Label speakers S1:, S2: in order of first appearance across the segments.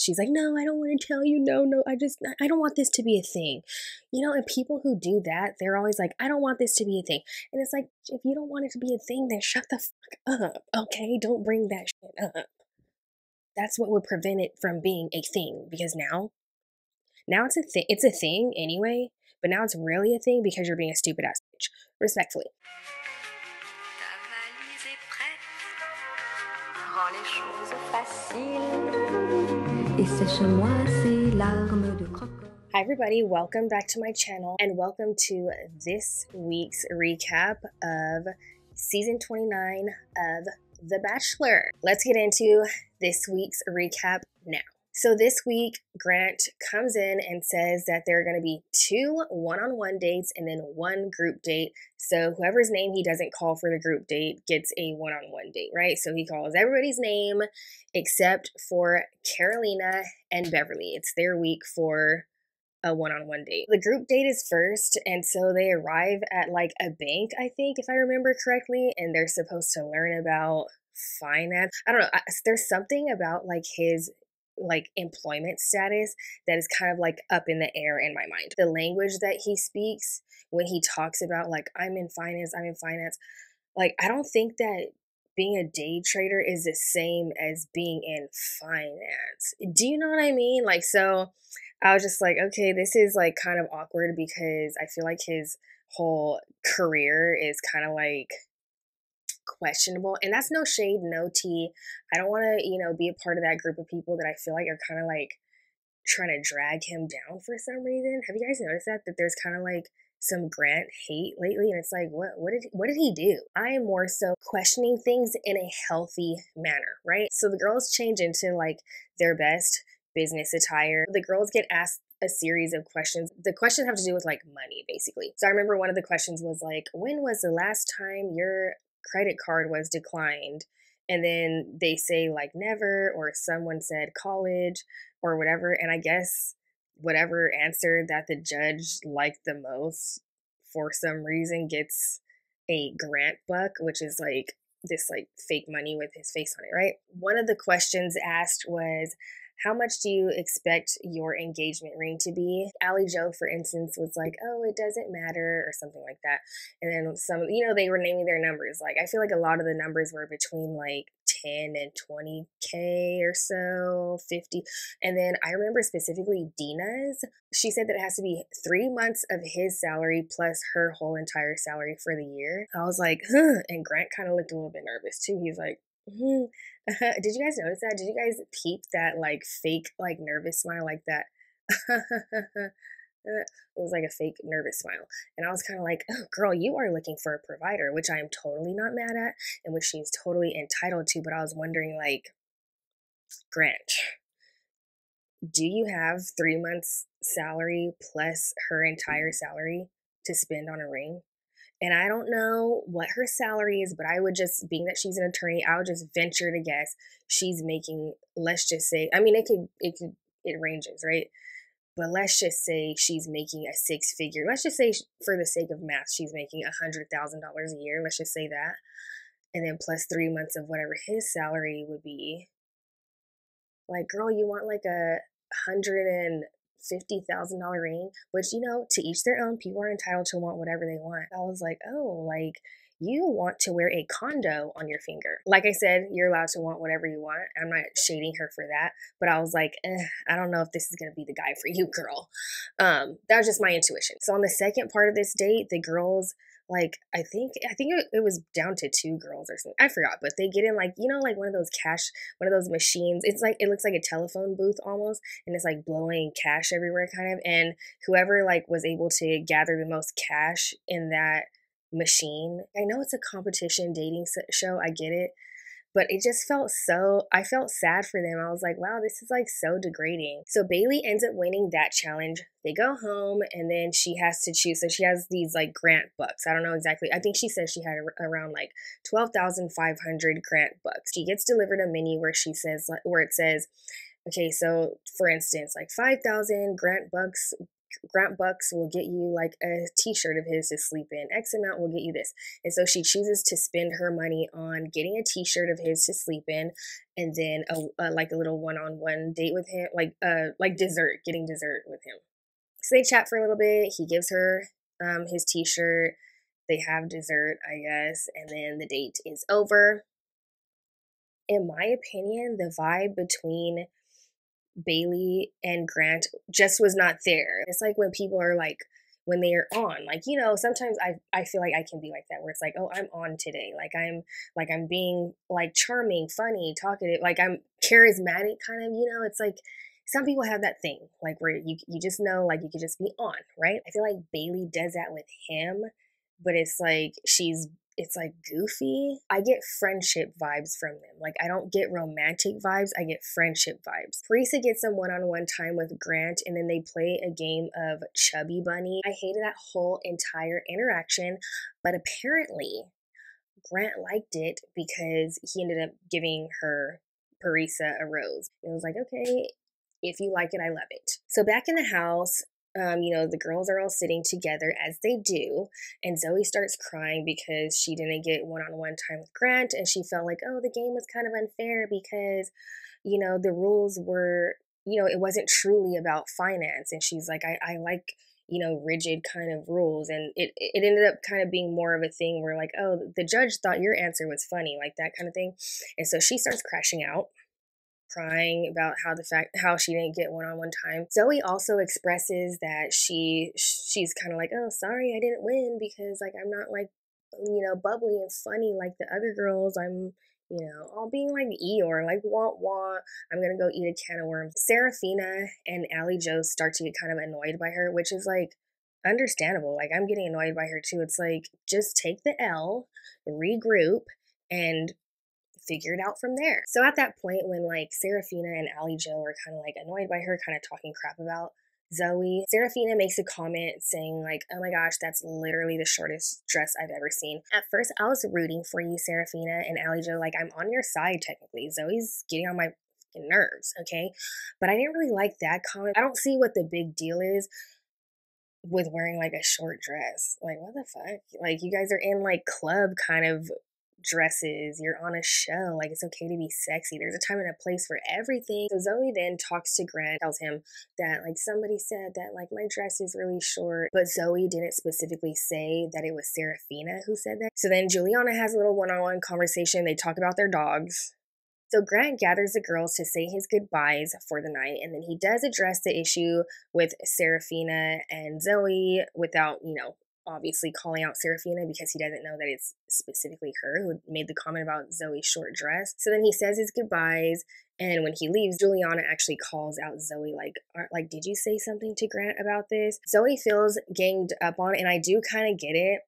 S1: she's like, no, I don't want to tell you. No, I don't want this to be a thing. You know, and people who do that, they're always like, I don't want this to be a thing. And it's like, if you don't want it to be a thing, then shut the fuck up, okay? Don't bring that shit up. That's what would prevent it from being a thing, because now it's a thing. It's a thing anyway, but now it's really a thing because you're being a stupid ass bitch. Respectfully. Hi everybody, welcome back to my channel and welcome to this week's recap of season 29 of The Bachelor. Let's get into this week's recap now. So this week, Grant comes in and says that there are going to be 2 one-on-one dates and then 1 group date. So whoever's name he doesn't call for the group date gets a one-on-one date, right? So he calls everybody's name except for Carolina and Beverly. It's their week for a one-on-one date. The group date is first, and so they arrive at like a bank, I think, if I remember correctly, and they're supposed to learn about finance. I don't know. There's something about like his like employment status that is kind of like up in the air in my mind. The language that he speaks when he talks about like I'm in finance, like I don't think that being a day trader is the same as being in finance. Do you know what I mean? Like, so I was just like, okay, this is like kind of awkward because I feel like his whole career is kind of like questionable, and that's no shade, no tea. I don't want to, be a part of that group of people that I feel like are kind of like trying to drag him down for some reason. Have you guys noticed that there's kind of like some Grant hate lately, and it's like, what did he do? I am more so questioning things in a healthy manner, right? So the girls change into like their best business attire. The girls get asked a series of questions. The questions have to do with like money, basically. So I remember one of the questions was like, when was the last time your credit card was declined? And then they say like never, or someone said college or whatever. And I guess whatever answer that the judge liked the most for some reason gets a Grant buck, which is like this like fake money with his face on it, right? One of the questions asked was, how much do you expect your engagement ring to be? Allie Joe, for instance, was like, oh, it doesn't matter, or something like that. And then some, they were naming their numbers. Like, I feel like a lot of the numbers were between like 10 and 20K or so, 50. And then I remember specifically Dina's. She said that it has to be 3 months of his salary plus her whole entire salary for the year. I was like, huh. And Grant kind of looked a little bit nervous too. He's like, did you guys notice that? Did you guys peep that like fake like nervous smile like that? It was like a fake nervous smile. And I was kind of like, oh girl, you are looking for a provider, which I am totally not mad at and which she's totally entitled to. But I was wondering, like, Grant, do you have 3 months salary plus her entire salary to spend on a ring? And I don't know what her salary is, but I would just, being that she's an attorney, I would just venture to guess she's making, let's just say, I mean, it ranges, right? But let's just say she's making a 6-figure. Let's just say, for the sake of math, she's making $100,000 a year. Let's just say that. And then plus 3 months of whatever his salary would be. Like, girl, you want like a $150,000 ring, which, to each their own. People are entitled to want whatever they want. I was like, oh, like, you want to wear a condo on your finger. Like I said, you're allowed to want whatever you want. I'm not shading her for that, but I was like, I don't know if this is going to be the guy for you, girl. That was just my intuition. So on the second part of this date, the girls, like, I think it was down to 2 girls or something. I forgot, but they get in like, like one of those machines. It's like, it looks like a telephone booth almost, and it's like blowing cash everywhere kind of. And whoever like was able to gather the most cash in that machine. I know it's a competition dating show. I get it. But it just I felt sad for them. I was like, wow, this is like so degrading. So Bailey ends up winning that challenge. They go home and then she has to choose. So she has these like Grant bucks. I don't know exactly. I think she said she had around like 12,500 Grant bucks. She gets delivered a menu where it says, okay, so for instance, like 5,000 Grant bucks Grant Bucks will get you like a t-shirt of his to sleep in. X amount will get you this. And so she chooses to spend her money on getting a t-shirt of his to sleep in, and then like a little one-on-one date with him, like dessert, getting dessert with him. So they chat for a little bit. He gives her his t-shirt. They have dessert, I guess, and then the date is over. In my opinion, the vibe between Bailey and Grant just was not there. It's like when people are like, when they're on, like, you know, sometimes I feel like I can be like that, where it's like, oh, I'm on today. I'm being like charming, funny, talkative, like I'm charismatic kind of, you know. It's like some people have that thing, like where you just know, like you could just be on, right? I feel like Bailey does that with him, but it's like it's like goofy. I get friendship vibes from them. Like I don't get romantic vibes, I get friendship vibes. Parisa gets some one-on-one time with Grant, and then they play a game of Chubby Bunny. I hated that whole entire interaction, but apparently Grant liked it because he ended up giving Parisa a rose. It was like, okay, if you like it, I love it. So back in the house, you know, the girls are all sitting together as they do, and Zoe starts crying because she didn't get one-on-one time with Grant, and she felt like, oh, the game was kind of unfair because, you know, the rules were, you know, it wasn't truly about finance. And she's like, I like, you know, rigid kind of rules. And it ended up kind of being more of a thing where like, oh, the judge thought your answer was funny, like that kind of thing. And so she starts crashing out, crying about how she didn't get one-on-one time. Zoe also expresses that she's kind of like, oh, sorry I didn't win because like I'm not like, you know, bubbly and funny like the other girls. I'm, you know, all being like Eeyore, like wah wah, I'm gonna go eat a can of worms. Serafina and Allie Jo start to get kind of annoyed by her, which is like understandable. Like I'm getting annoyed by her too. It's like, just take the L, regroup, and figure it out from there. So at that point, when like Serafina and Allie Jo are kind of like annoyed by her, kind of talking crap about Zoe, Serafina makes a comment saying like, oh my gosh, that's literally the shortest dress I've ever seen. At first, I was rooting for you, Serafina, and Allie Jo, like I'm on your side technically. Zoe's getting on my nerves, okay? But I didn't really like that comment. I don't see what the big deal is with wearing like a short dress. Like what the fuck? Like you guys are in like club kind of dresses, you're on a show, like it's okay to be sexy, there's a time and a place for everything. So Zoe then talks to Grant, tells him that like somebody said that like my dress is really short, but Zoe didn't specifically say that it was Serafina who said that. So then Juliana has a little one-on-one conversation, they talk about their dogs. So Grant gathers the girls to say his goodbyes for the night, and then he does address the issue with Serafina and Zoe without, you know, obviously calling out Serafina because he doesn't know that it's specifically her who made the comment about Zoe's short dress. So then he says his goodbyes, and when he leaves, Juliana actually calls out Zoe like, did you say something to Grant about this? Zoe feels ganged up on, and I do kind of get it,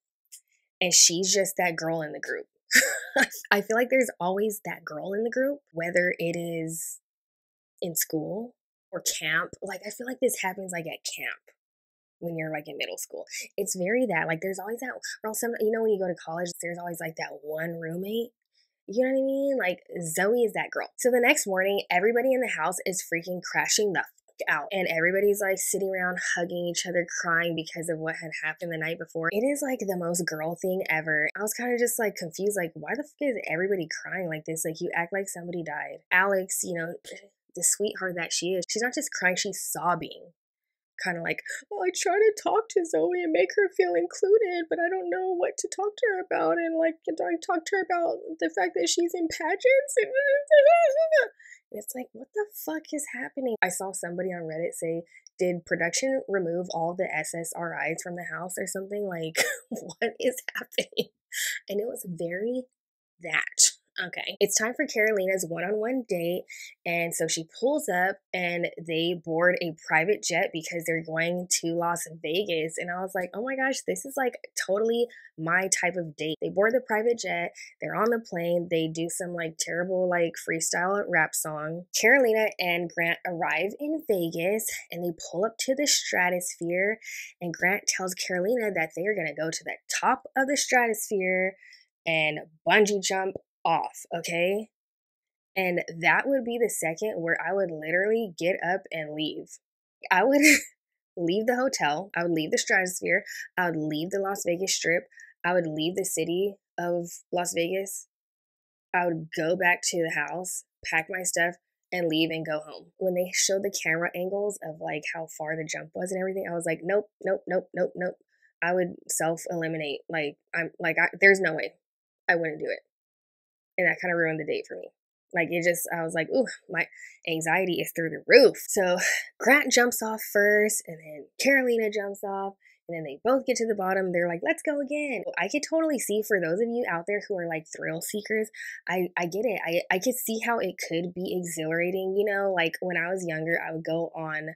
S1: and she's just that girl in the group. I feel like there's always that girl in the group, whether it is in school or camp. Like I feel like this happens like at camp when you're like in middle school. It's very that, like there's always that, or else you know, when you go to college, there's always like that one roommate. You know what I mean? Like Zoe is that girl. So the next morning, everybody in the house is freaking crashing the out, and everybody's like sitting around hugging each other, crying because of what had happened the night before. It is like the most girl thing ever. I was kind of just like confused, like why the fuck is everybody crying like this? Like you act like somebody died. Alex, you know, the sweetheart that she is, she's not just crying, she's sobbing. Kind of like, oh, I try to talk to Zoe and make her feel included, but I don't know what to talk to her about. And like, I talk to her about the fact that she's in pageants. And it's like, what the fuck is happening? I saw somebody on Reddit say, did production remove all the SSRIs from the house or something? Like, what is happening? And it was very that. Okay, it's time for Carolina's one-on-one date, and so she pulls up and they board a private jet because they're going to Las Vegas. And I was like, oh my gosh, this is like totally my type of date. They board the private jet, they're on the plane, they do some like terrible like freestyle rap song. Carolina and Grant arrive in Vegas and they pull up to the stratosphere, and Grant tells Carolina that they are going to go to the top of the stratosphere and bungee jump off, okay? And that would be the second where I would literally get up and leave. I would leave the hotel. I would leave the Stratosphere. I would leave the Las Vegas Strip. I would leave the city of Las Vegas. I would go back to the house, pack my stuff, and leave and go home. When they showed the camera angles of like how far the jump was and everything, I was like, nope, nope, nope, nope, nope. I would self-eliminate. There's no way I wouldn't do it. And that kind of ruined the date for me. I was like, ooh, my anxiety is through the roof. So Grant jumps off first, and then Carolina jumps off, and then they both get to the bottom. They're like, let's go again. I could totally see, for those of you out there who are like thrill seekers, I get it. I could see how it could be exhilarating. You know, like when I was younger, I would go on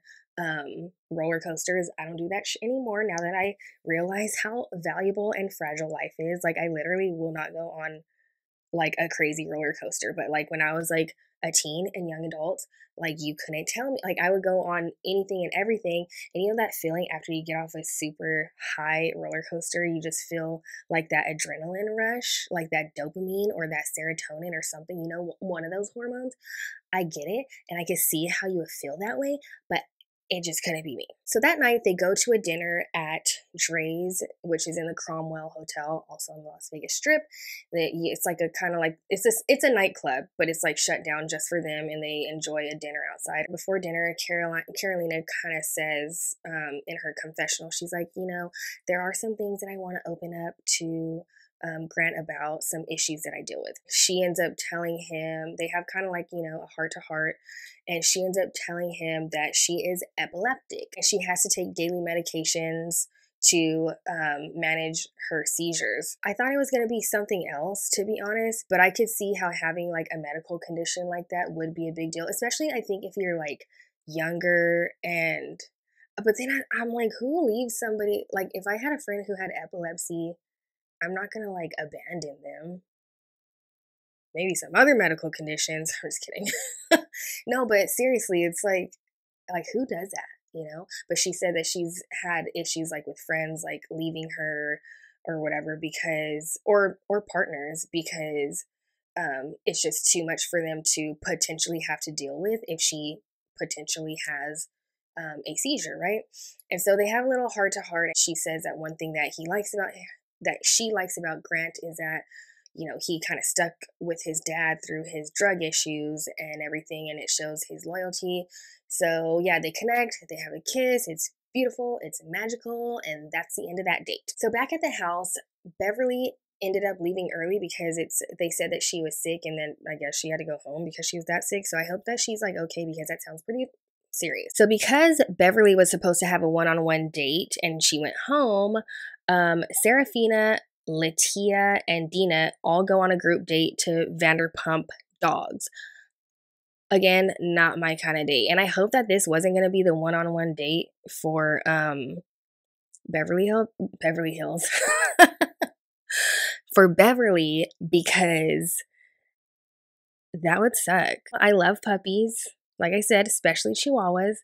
S1: roller coasters. I don't do that anymore now that I realize how valuable and fragile life is. Like, I literally will not go on like a crazy roller coaster. But like when I was like a teen and young adult, like you couldn't tell me, like I would go on anything and everything. And you know that feeling after you get off a super high roller coaster, you just feel like that adrenaline rush, like that dopamine or that serotonin or something, you know, one of those hormones. I get it, and I can see how you would feel that way, but it just couldn't be me. So that night they go to a dinner at Dre's, which is in the Cromwell Hotel, also on the Las Vegas Strip. It's like a kind of like, it's a nightclub, but it's like shut down just for them, and they enjoy a dinner outside. Before dinner, Carolina kind of says in her confessional, she's like, you know, there are some things that I want to open up to Grant about, some issues that I deal with. She ends up telling him, they have kind of like, you know, a heart to heart, and she ends up telling him that she is epileptic and she has to take daily medications to manage her seizures. I thought it was going to be something else, to be honest, but I could see how having like a medical condition like that would be a big deal, especially I think if you're like younger. And but then I'm like, who leaves somebody, like if I had a friend who had epilepsy, I'm not going to like abandon them. Maybe some other medical conditions. I'm just kidding. No, but seriously, it's like who does that, you know? But she said that she's had issues like with friends like leaving her or whatever because, or partners, because it's just too much for them to potentially have to deal with if she potentially has a seizure, right? And so they have a little heart to heart. She says that one thing that she likes about Grant is that, you know, he kind of stuck with his dad through his drug issues and everything, and it shows his loyalty. So yeah, they connect, they have a kiss, it's beautiful, it's magical, and that's the end of that date. So back at the house, Beverly ended up leaving early because they said that she was sick, and then I guess she had to go home because she was that sick. So I hope that she's like okay, because that sounds pretty serious. So because Beverly was supposed to have a one-on-one date and she went home, Serafina, Latia, and Dina all go on a group date to Vanderpump Dogs. Again, not my kind of date. And I hope that this wasn't going to be the one-on-one date for Beverly Hills. For Beverly, because that would suck. I love puppies, like I said, especially Chihuahuas.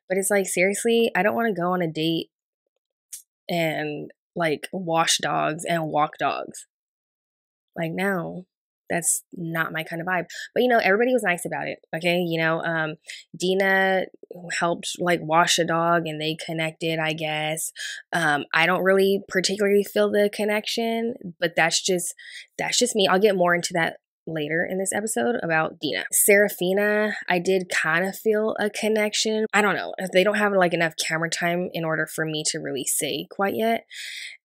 S1: But it's like, seriously, I don't want to go on a date and like wash dogs and walk dogs. Like, no, that's not my kind of vibe. But you know, everybody was nice about it. Okay, you know, Dina helped like wash a dog and they connected, I guess. I don't really particularly feel the connection, but that's just me. I'll get more into that later in this episode about Dina. Serafina, I did kind of feel a connection. I don't know, they don't have like enough camera time in order for me to really say quite yet.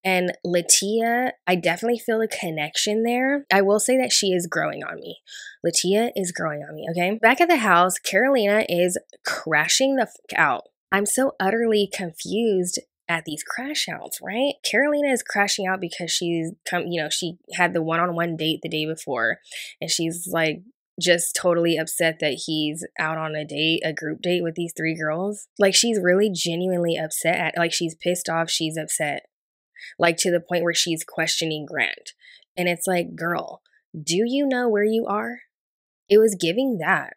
S1: And Latia, I definitely feel a connection there. I will say that she is growing on me. Latia is growing on me, okay? Back at the house, Carolina is crashing the fuck out. I'm so utterly confused at these crash outs, right? Carolina is crashing out because she had the one-on-one date the day before, and she's like just totally upset that he's out on a group date with these three girls. Like, she's really genuinely upset like she's pissed off, she's upset. Like, to the point where she's questioning Grant. And it's like, girl, do you know where you are? It was giving that.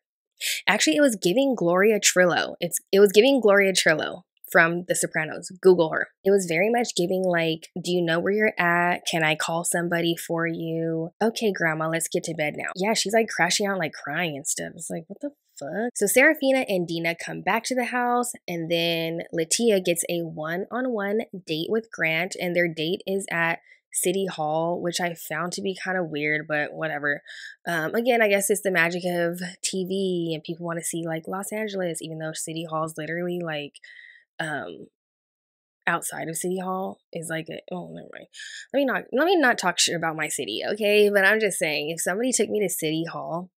S1: Actually, it was giving Gloria Trillo. It was giving Gloria Trillo from The Sopranos. Google her. It was very much giving like, do you know where you're at? Can I call somebody for you? Okay, grandma, let's get to bed now. Yeah, she's like crashing out, like crying and stuff. It's like, what the fuck? So Serafina and Dina come back to the house, and then Latia gets a one-on-one date with Grant, and their date is at City Hall, which I found to be kind of weird, but whatever. Again, I guess it's the magic of TV, and people want to see like Los Angeles, even though City Hall is literally like outside of City Hall is like oh, never mind. Let me not talk shit about my city, okay? But I'm just saying, if somebody took me to City Hall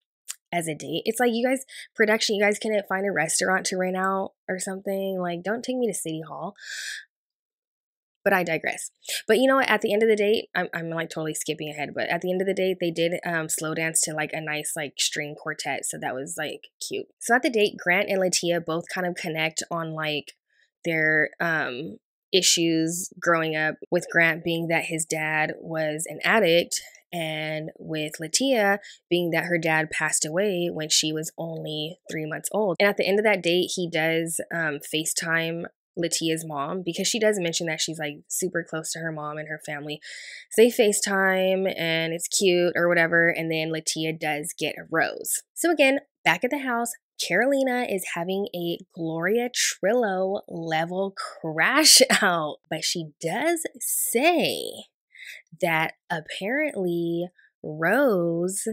S1: as a date, it's like, you guys, production, you guys couldn't find a restaurant to rent out or something. Like, don't take me to City Hall. But I digress. But you know what? At the end of the date, I'm like totally skipping ahead. But at the end of the date, they did slow dance to like a nice like string quartet. So that was like cute. So at the date, Grant and Latia both kind of connect on like their issues growing up, with Grant being that his dad was an addict, and with Latia being that her dad passed away when she was only 3 months old. And at the end of that date, he does FaceTime Latia's mom, because she does mention that she's like super close to her mom and her family. So they FaceTime and it's cute or whatever, and then Latia does get a rose. So again, back at the house, Carolina is having a Gloria Trillo level crash out, but she does say that apparently Rose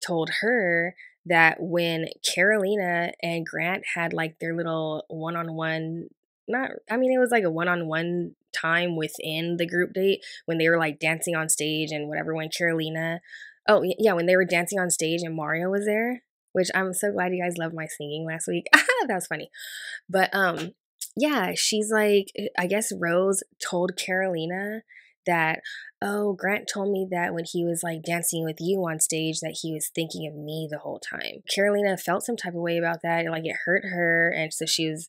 S1: told her that when Carolina and Grant had like their little one-on-one, it was like a one-on-one time within the group date when they were like dancing on stage and whatever, when when they were dancing on stage and Mario was there, which I'm so glad you guys loved my singing last week. That was funny. But yeah, she's like, I guess Rose told Carolina that, oh, Grant told me that when he was like dancing with you on stage that he was thinking of me the whole time. Carolina felt some type of way about that, and like it hurt her, and so she was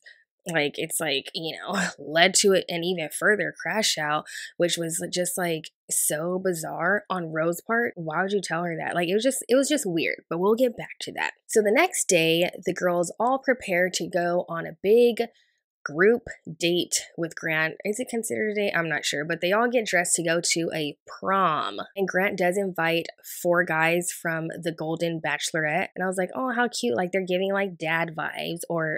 S1: like, it's like, you know, led to it an even further crash out, which was just like so bizarre on Rose's part. Why would you tell her that? Like, it was just weird, but we'll get back to that. So the next day, the girls all prepare to go on a big group date with Grant. Is it considered a date? I'm not sure, but they all get dressed to go to a prom. And Grant does invite 4 guys from the Golden Bachelorette. And I was like, oh, how cute. Like, they're giving like dad vibes, or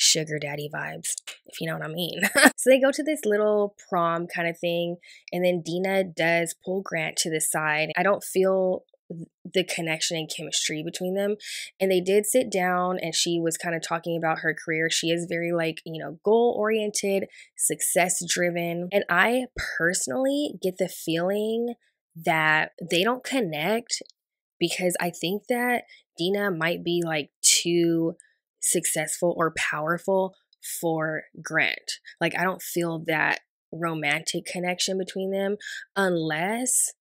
S1: sugar daddy vibes, if you know what I mean. So they go to this little prom kind of thing, and then Dina does pull Grant to the side. I don't feel the connection and chemistry between them, and they did sit down, and she was kind of talking about her career. She is very like, you know, goal oriented, success driven, and I personally get the feeling that they don't connect, because I think that Dina might be like too successful or powerful for Grant. Like, I don't feel that romantic connection between them, unless,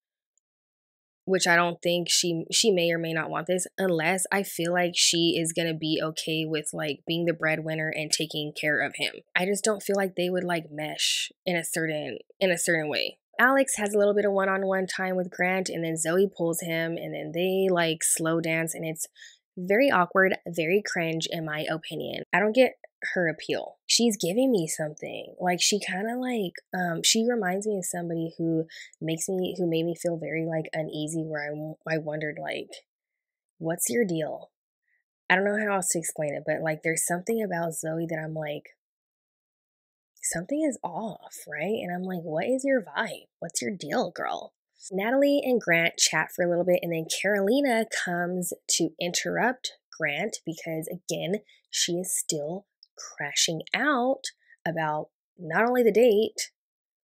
S1: which I don't think she may or may not want this, unless I feel like she is going to be okay with like being the breadwinner and taking care of him. I just don't feel like they would like mesh in a certain way. Alex has a little bit of one-on-one time with Grant, and then Zoe pulls him, and then they like slow dance, and it's very awkward, very cringe in my opinion. I don't get her appeal. She's giving me something. Like, she kind of like, she reminds me of somebody who made me feel very like uneasy, where I wondered like, what's your deal? I don't know how else to explain it, but like, there's something about Zoe that I'm like, something is off, right? And I'm like, what is your vibe? What's your deal, girl? Natalie and Grant chat for a little bit, and then Carolina comes to interrupt Grant because, again, she is still crashing out about not only the date,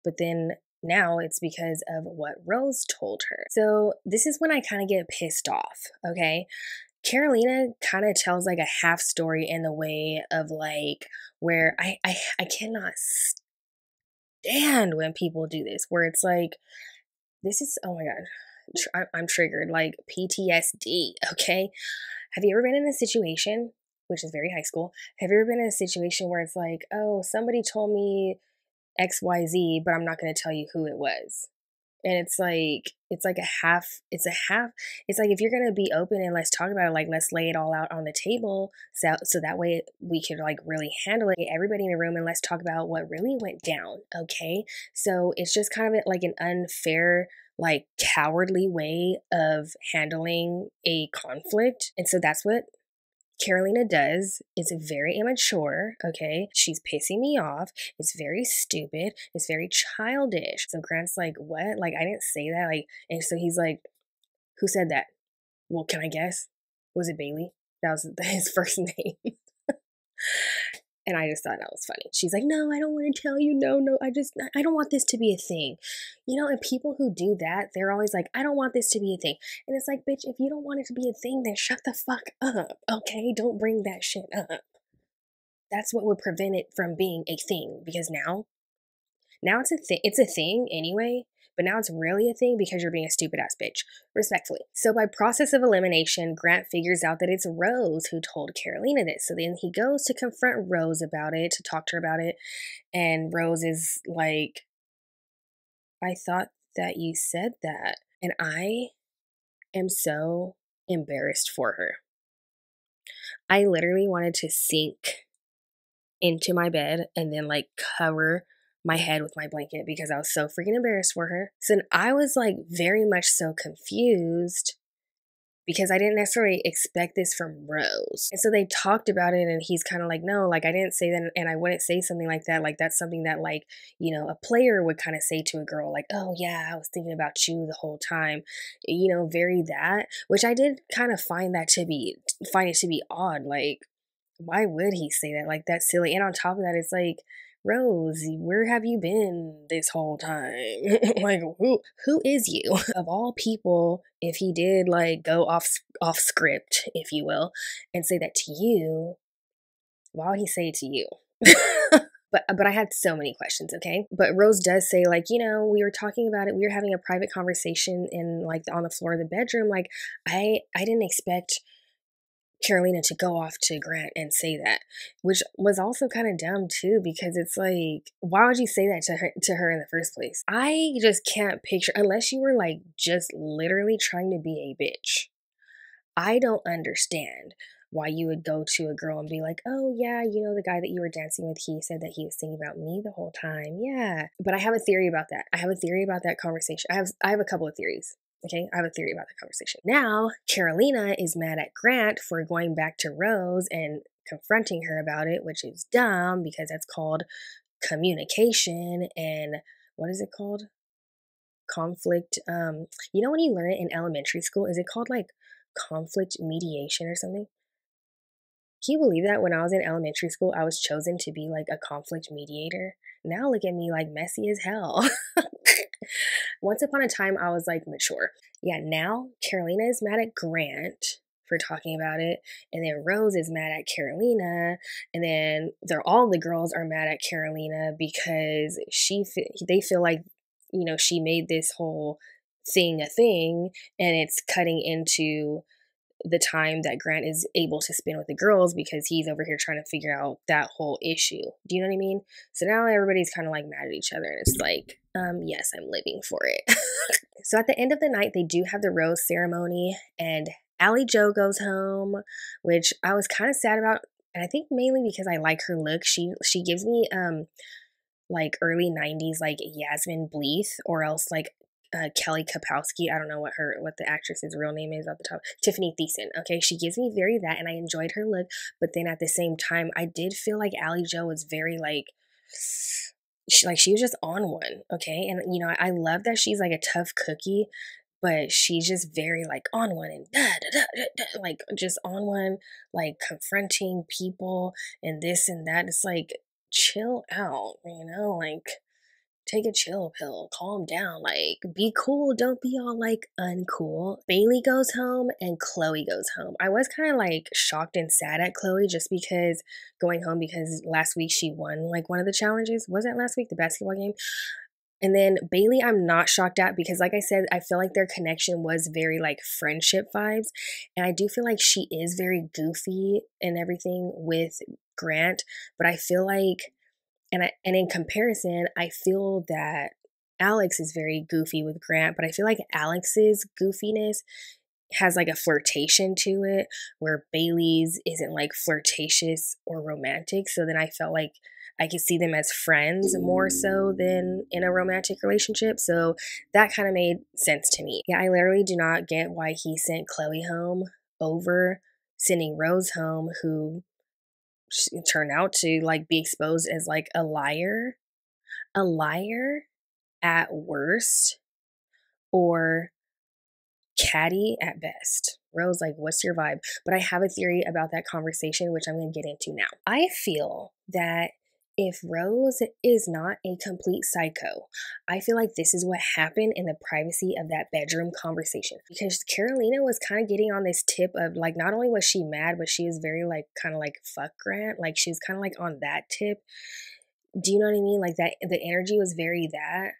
S1: but then now it's because of what Rose told her. So this is when I kind of get pissed off, okay? Carolina kind of tells like a half story in the way of like, where I cannot stand when people do this, where it's like, this is, oh my God, I'm triggered, like PTSD, okay? Have you ever been in a situation, which is very high school, have you ever been in a situation where it's like, oh, somebody told me XYZ, but I'm not going to tell you who it was? And it's like it's like, if you're gonna be open and let's talk about it, like let's lay it all out on the table, so that way we could like really handle it, get everybody in the room, and let's talk about what really went down. Okay, so it's just kind of like an unfair, like cowardly way of handling a conflict. And so that's what Carolina does. Is very immature, okay? She's pissing me off. It's very stupid. It's very childish. So Grant's like, what? Like, I didn't say that. Like, and so he's like, who said that? Well, can I guess? Was it Bailey? That was his first name. And I just thought that was funny. She's like, no, I don't want to tell you. No, I don't want this to be a thing. You know, and people who do that, they're always like, I don't want this to be a thing. And it's like, bitch, if you don't want it to be a thing, then shut the fuck up, okay? Don't bring that shit up. That's what would prevent it from being a thing, because now it's a thing anyway, but now it's really a thing because you're being a stupid ass bitch, respectfully. So by process of elimination, Grant figures out that it's Rose who told Carolina this. So then he goes to confront Rose about it, to talk to her about it. And Rose is like, I thought that you said that. And I am so embarrassed for her. I literally wanted to sink into my bed and then like cover my head with my blanket because I was so freaking embarrassed for her. So I was like very much so confused because I didn't necessarily expect this from Rose. And so they talked about it, and he's kind of like, no, like I didn't say that, and I wouldn't say something like that. Like that's something that, like, you know, a player would kind of say to a girl, like, oh yeah, I was thinking about you the whole time. You know, very that, which I did kind of find it to be odd. Like, why would he say that? Like, that's silly. And on top of that, it's like, Rose, where have you been this whole time? Like, who is you? Of all people, if he did like go off script, if you will, and say that to you, why would he say it to you? But I had so many questions, okay? But Rose does say, like, you know, we were talking about it. We were having a private conversation in like on the floor of the bedroom. Like, I didn't expect Carolina to go off to Grant and say that, which was also kind of dumb too, because it's like, why would you say that to her in the first place? I just can't picture, unless you were like just literally trying to be a bitch. I don't understand why you would go to a girl and be like, oh yeah, you know, the guy that you were dancing with, he said that he was thinking about me the whole time. Yeah. But I have a theory about that. I have a theory about that conversation. I have a couple of theories. Okay, I have a theory about the conversation. Now, Carolina is mad at Grant for going back to Rose and confronting her about it, which is dumb because that's called communication and what is it called? Conflict. You know when you learn it in elementary school, is it called like conflict mediation or something? Can you believe that when I was in elementary school, I was chosen to be like a conflict mediator? Now look at me like messy as hell. Once upon a time, I was like mature. Yeah, now Carolina is mad at Grant for talking about it, and then Rose is mad at Carolina, and then all the girls are mad at Carolina because they feel like, you know, she made this whole thing a thing, and it's cutting into the time that Grant is able to spend with the girls because he's over here trying to figure out that whole issue. Do you know what I mean? So now everybody's kind of like mad at each other, and it's like, yes, I'm living for it. So at the end of the night, they do have the rose ceremony, and Allie Jo goes home, which I was kind of sad about, and I think mainly because I like her look. She gives me like early 90s like Yasmin Bleeth, or else like Kelly Kapowski. I don't know what the actress's real name is off the top. Tiffany Thiessen. Okay, she gives me very that, and I enjoyed her look. But then at the same time, I did feel like Allie Jo was very like, she was just on one. Okay, and you know, I love that she's like a tough cookie, but she's just very like on one and like just on one, like confronting people and this and that. It's like, chill out, you know, like take a chill pill, calm down, like be cool, don't be all like uncool. Bailey goes home and Chloe goes home. I was kind of like shocked and sad at Chloe just because going home, because last week she won like one of the challenges. Was that last week, the basketball game? And then Bailey, I'm not shocked at, because like I said, I feel like their connection was very like friendship vibes. And I do feel like she is very goofy and everything with Grant, but I feel like, and in comparison, I feel that Alex is very goofy with Grant, but I feel like Alex's goofiness has like a flirtation to it, where Bailey's isn't like flirtatious or romantic. So then I felt like I could see them as friends more so than in a romantic relationship. So that kind of made sense to me. Yeah, I literally do not get why he sent Chloe home over sending Rose home, who turned out to like be exposed as like a liar at worst, or catty at best. Rose, like, what's your vibe? But I have a theory about that conversation, which I'm going to get into now. I feel that if Rose is not a complete psycho, I feel like this is what happened in the privacy of that bedroom conversation. Because Carolina was kind of getting on this tip of like, not only was she mad, but she was very like, kind of like, fuck Grant. Like, she was kind of like on that tip. Do you know what I mean? Like, that the energy was very that.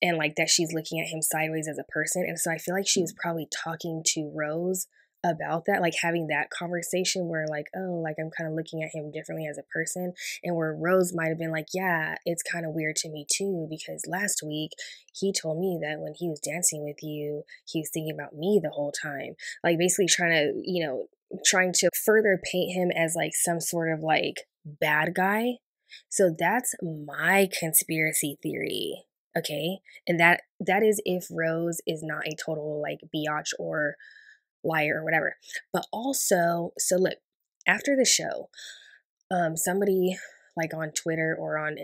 S1: And like that she's looking at him sideways as a person. And so I feel like she was probably talking to Rose about that, like having that conversation where like, oh, like I'm kind of looking at him differently as a person. And where Rose might have been like, yeah, it's kind of weird to me too, because last week he told me that when he was dancing with you, he was thinking about me the whole time. Like basically trying to further paint him as like some sort of like bad guy. So that's my conspiracy theory. Okay, and that is if Rose is not a total like biatch or liar or whatever. But also, so look, after the show, somebody like on Twitter or on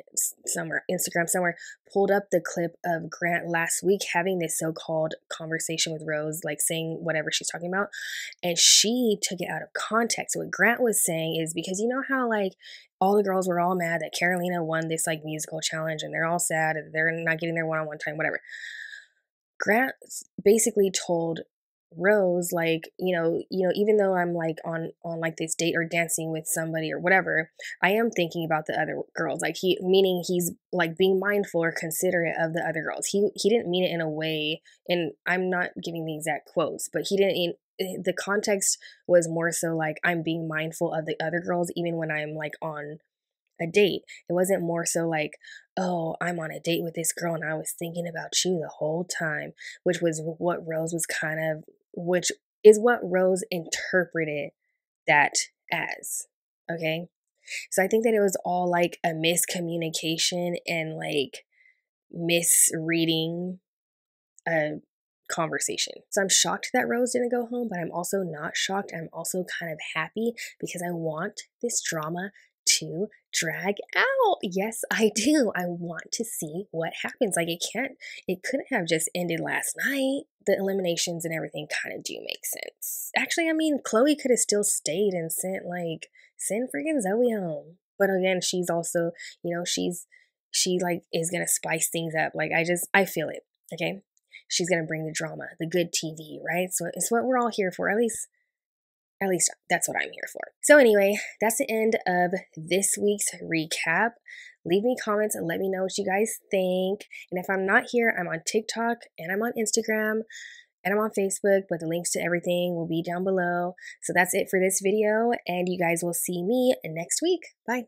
S1: somewhere, Instagram somewhere, pulled up the clip of Grant last week having this so-called conversation with Rose, like saying whatever she's talking about, and she took it out of context. So what Grant was saying is, because you know how like all the girls were all mad that Carolina won this like musical challenge and they're all sad that they're not getting their one-on-one time, whatever. Grant basically told Rose, like, even though I'm like on like this date or dancing with somebody or whatever, I am thinking about the other girls. Like meaning he's like being mindful or considerate of the other girls. He didn't mean it in a way, and I'm not giving the exact quotes, but he didn't. The context was more so like I'm being mindful of the other girls even when I'm like on a date. It wasn't more so like, oh, I'm on a date with this girl and I was thinking about you the whole time, which is what Rose interpreted that as. Okay. So I think that it was all like a miscommunication and like misreading a conversation. So I'm shocked that Rose didn't go home, but I'm also not shocked. I'm also kind of happy because I want this drama to drag out. Yes, I do. I want to see what happens. Like it couldn't have just ended last night. The eliminations and everything kind of do make sense. Actually, I mean, Chloe could have still stayed and send freaking Zoe home. But again, she's also, she like is gonna spice things up. Like I feel it. Okay. She's gonna bring the drama, the good TV, right? So it's what we're all here for. At least that's what I'm here for. So anyway, that's the end of this week's recap. Leave me comments and let me know what you guys think. And if I'm not here, I'm on TikTok and I'm on Instagram and I'm on Facebook, but the links to everything will be down below. So that's it for this video, and you guys will see me next week. Bye.